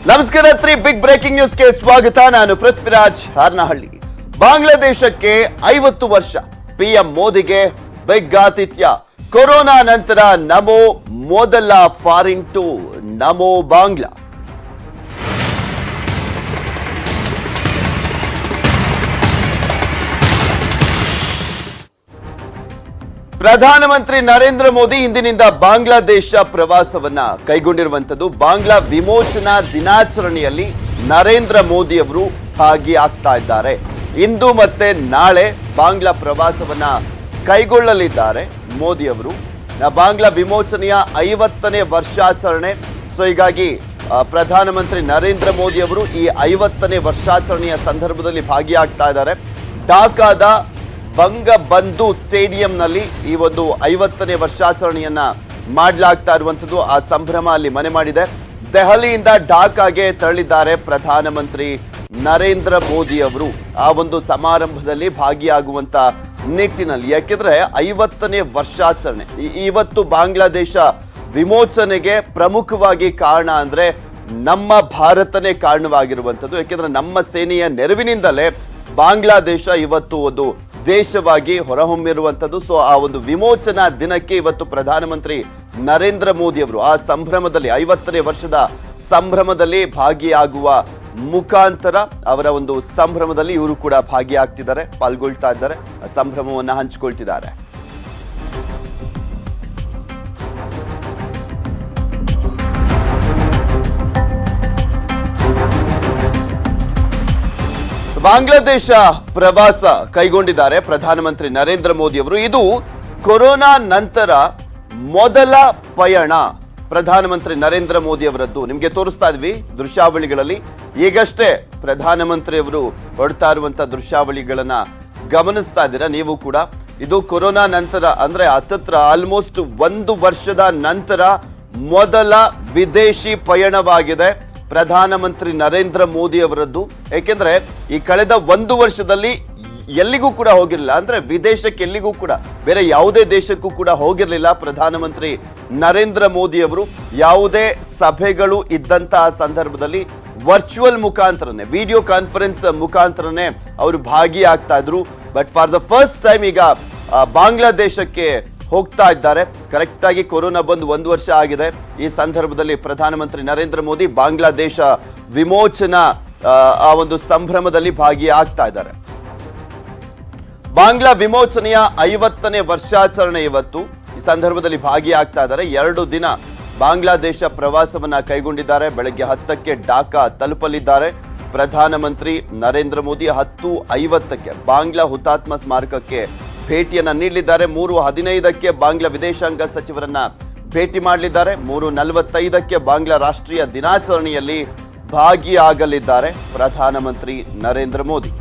ನಮಸ್ಕಾರ big breaking ನ್ಯೂಸ್ಗೆ ಸ್ವಾಗತ. ನಾನು ಪೃಥ್ವಿರಾಜ್ ಹಾರ್ನಹಳ್ಳಿ. ಬಾಂಗ್ಲಾದೇಶಕ್ಕೆ 50 ವರ್ಷ. ಪಿಎಂ ಮೋದಿಗೆ ಬಿಗ್ ಆತಿಥ್ಯ. ಕೊರೋನಾ ನಂತರ ನಮೋ ಮೊದಲ ಫಾರಿನ್ ಟೂರ್. ನಮೋ ಬಾಂಗ್ಲಾ. ಪ್ರಧಾನಮಂತ್ರಿ ನರೇಂದ್ರ ಮೋದಿ ಇಂದಿನಿಂದ ಬಾಂಗ್ಲಾದೇಶ ಪ್ರವಾಸವನ್ನ ಕೈಗೊಂಡಿರುವಂತದ್ದು. ಬಾಂಗ್ಲಾ ವಿಮೋಚನಾ ದಿನಾಚರಣೆಯಲ್ಲಿ ನರೇಂದ್ರ ಮೋದಿ ಅವರು ಭಾಗಿಯಾಗ್ತಾ ಇದ್ದಾರೆ. ಇಂದು ಮತ್ತೆ ನಾಳೆ ಬಾಂಗ್ಲಾ ಪ್ರವಾಸವನ್ನ ಕೈಗೊಳ್ಳಲಿದ್ದಾರೆ ಮೋದಿ ಅವರು. ಬಾಂಗ್ಲಾ ವಿಮೋಚನೆಯ 50ನೇ ವರ್ಷಾಚರಣೆ. ಸೊ ಹೀಗಾಗಿ ಪ್ರಧಾನಮಂತ್ರಿ ನರೇಂದ್ರ ಮೋದಿ ಅವರು ಈ 50ನೇ ವರ್ಷಾಚರಣೆಯ ಸಂದರ್ಭದಲ್ಲಿ ಭಾಗಿಯಾಗ್ತಾ ಇದ್ದಾರೆ. ಢಾಕಾದ ಬಂಗಬಂಧು ಸ್ಟೇಡಿಯಂನಲ್ಲಿ ಈ ಒಂದು 50ನೇ ವರ್ಷಾಚರಣೆಯನ್ನ ಮಾಡಲಾಗ್ತಾ ಇರುವಂತದ್ದು. ಆ ಸಂಭ್ರಮ ಅಲ್ಲಿ ಮನೆ ಮಾಡಿದೆ. ದೆಹಲಿಯಿಂದ ಢಾಕಾಗೆ ತೆರಳಿದ್ದಾರೆ ಪ್ರಧಾನಮಂತ್ರಿ ನರೇಂದ್ರ ಮೋದಿ ಅವರು ಆ ಒಂದು ಸಮಾರಂಭದಲ್ಲಿ ಭಾಗಿಯಾಗುವಂತ ನಿಟ್ಟಿನಲ್ಲಿ. ಯಾಕೆಂದ್ರೆ 50ನೇ ವರ್ಷಾಚರಣೆ ಇವತ್ತು ಬಾಂಗ್ಲಾದೇಶ ವಿಮೋಚನೆಗೆ ಪ್ರಮುಖವಾಗಿ ಕಾರಣ ಅಂದ್ರೆ ನಮ್ಮ ಭಾರತನೇ ಕಾರಣವಾಗಿರುವಂತದ್ದು. ಯಾಕೆಂದ್ರೆ ನಮ್ಮ ಸೇನೆಯ ನೆರವಿನಿಂದಲೇ ಬಾಂಗ್ಲಾದೇಶ ಇವತ್ತು ಒಂದು ದೇಶವಾಗಿ ಹೊರಹೊಮ್ಮಿರುವಂಥದ್ದು. ಸೊ ಆ ಒಂದು ವಿಮೋಚನಾ ದಿನಕ್ಕೆ ಇವತ್ತು ಪ್ರಧಾನಮಂತ್ರಿ ನರೇಂದ್ರ ಮೋದಿ ಅವರು ಆ ಸಂಭ್ರಮದಲ್ಲಿ 50ನೇ ವರ್ಷದ ಸಂಭ್ರಮದಲ್ಲಿ ಭಾಗಿಯಾಗುವ ಮುಖಾಂತರ ಅವರ ಒಂದು ಸಂಭ್ರಮದಲ್ಲಿ ಇವರು ಕೂಡ ಭಾಗಿಯಾಗ್ತಿದ್ದಾರೆ, ಪಾಲ್ಗೊಳ್ತಾ ಇದ್ದಾರೆ, ಸಂಭ್ರಮವನ್ನು ಹಂಚಿಕೊಳ್ತಿದ್ದಾರೆ. ಬಾಂಗ್ಲಾದೇಶ ಪ್ರವಾಸ ಕೈಗೊಂಡಿದ್ದಾರೆ ಪ್ರಧಾನಮಂತ್ರಿ ನರೇಂದ್ರ ಮೋದಿ ಅವರು. ಇದು ಕೊರೋನಾ ನಂತರ ಮೊದಲ ಪಯಣ ಪ್ರಧಾನಮಂತ್ರಿ ನರೇಂದ್ರ ಮೋದಿ ಅವರದ್ದು. ನಿಮಗೆ ತೋರಿಸ್ತಾ ಇದ್ವಿ ದೃಶ್ಯಾವಳಿಗಳಲ್ಲಿ. ಈಗಷ್ಟೇ ಪ್ರಧಾನಮಂತ್ರಿ ಅವರು ಹೊರಡ್ತಾ ಇರುವಂತಹ ದೃಶ್ಯಾವಳಿಗಳನ್ನ ಗಮನಿಸ್ತಾ ಇದ್ದೀರಾ ನೀವು ಕೂಡ. ಇದು ಕೊರೋನಾ ನಂತರ ಅಂದ್ರೆ ಹತ್ತತ್ರ ಆಲ್ಮೋಸ್ಟ್ 1 ವರ್ಷದ ನಂತರ ಮೊದಲ ವಿದೇಶಿ ಪಯಣವಾಗಿದೆ ಪ್ರಧಾನಮಂತ್ರಿ ನರೇಂದ್ರ ಮೋದಿ ಅವರದ್ದು. ಏಕೆಂದ್ರೆ ಈ ಕಳೆದ 1 ವರ್ಷದಲ್ಲಿ ಎಲ್ಲಿಗೂ ಕೂಡ ಹೋಗಿರಲಿಲ್ಲ, ಅಂದ್ರೆ ವಿದೇಶಕ್ಕೆ ಎಲ್ಲಿಗೂ ಕೂಡ ಬೇರೆ ಯಾವುದೇ ದೇಶಕ್ಕೂ ಕೂಡ ಹೋಗಿರಲಿಲ್ಲ ಪ್ರಧಾನಮಂತ್ರಿ ನರೇಂದ್ರ ಮೋದಿ ಅವರು. ಯಾವುದೇ ಸಭೆಗಳು ಇದ್ದಂತಹ ಸಂದರ್ಭದಲ್ಲಿ ವರ್ಚುವಲ್ ಮುಖಾಂತರನೇ, ವಿಡಿಯೋ ಕಾನ್ಫರೆನ್ಸ್ ಮುಖಾಂತರನೇ ಅವರು ಭಾಗಿಯಾಗ್ತಾ ಇದ್ರು. But for the first time ಈಗ ಬಾಂಗ್ಲಾದೇಶಕ್ಕೆ ಹೋಗ್ತಾ ಇದ್ದಾರೆ. ಕರೆಕ್ಟ್ ಆಗಿ ಕೊರೋನಾ ಬಂದು 1 ವರ್ಷ ಆಗಿದೆ. ಈ ಸಂದರ್ಭದಲ್ಲಿ ಪ್ರಧಾನಮಂತ್ರಿ ನರೇಂದ್ರ ಮೋದಿ ಬಾಂಗ್ಲಾದೇಶ ವಿಮೋಚನಾ ಆ ಒಂದು ಸಂಭ್ರಮದಲ್ಲಿ ಭಾಗಿಯಾಗ್ತಾ ಇದ್ದಾರೆ. ಬಾಂಗ್ಲಾ ವಿಮೋಚನೆಯ 50ನೇ ವರ್ಷಾಚರಣೆ ಇವತ್ತು. ಈ ಸಂದರ್ಭದಲ್ಲಿ ಭಾಗಿಯಾಗ್ತಾ ಇದ್ದಾರೆ. 2 ದಿನ ಬಾಂಗ್ಲಾದೇಶ ಪ್ರವಾಸವನ್ನ ಕೈಗೊಂಡಿದ್ದಾರೆ. ಬೆಳಗ್ಗೆ 10ಕ್ಕೆ ಢಾಕಾ ತಲುಪಲಿದ್ದಾರೆ ಪ್ರಧಾನಮಂತ್ರಿ ನರೇಂದ್ರ ಮೋದಿ. 10:50ಕ್ಕೆ ಬಾಂಗ್ಲಾ ಹುತಾತ್ಮ ಸ್ಮಾರಕಕ್ಕೆ ಭೇಟಿಯನ್ನ ನೀಡಲಿದ್ದಾರೆ. 3:15ಕ್ಕೆ ಬಾಂಗ್ಲಾ ವಿದೇಶಾಂಗ ಸಚಿವರನ್ನ ಭೇಟಿ ಮಾಡಲಿದ್ದಾರೆ. 3:45ಕ್ಕೆ ಬಾಂಗ್ಲಾ ರಾಷ್ಟ್ರೀಯ ದಿನಾಚರಣೆಯಲ್ಲಿ ಭಾಗಿಯಾಗಲಿದ್ದಾರೆ ಪ್ರಧಾನಮಂತ್ರಿ ನರೇಂದ್ರ ಮೋದಿ.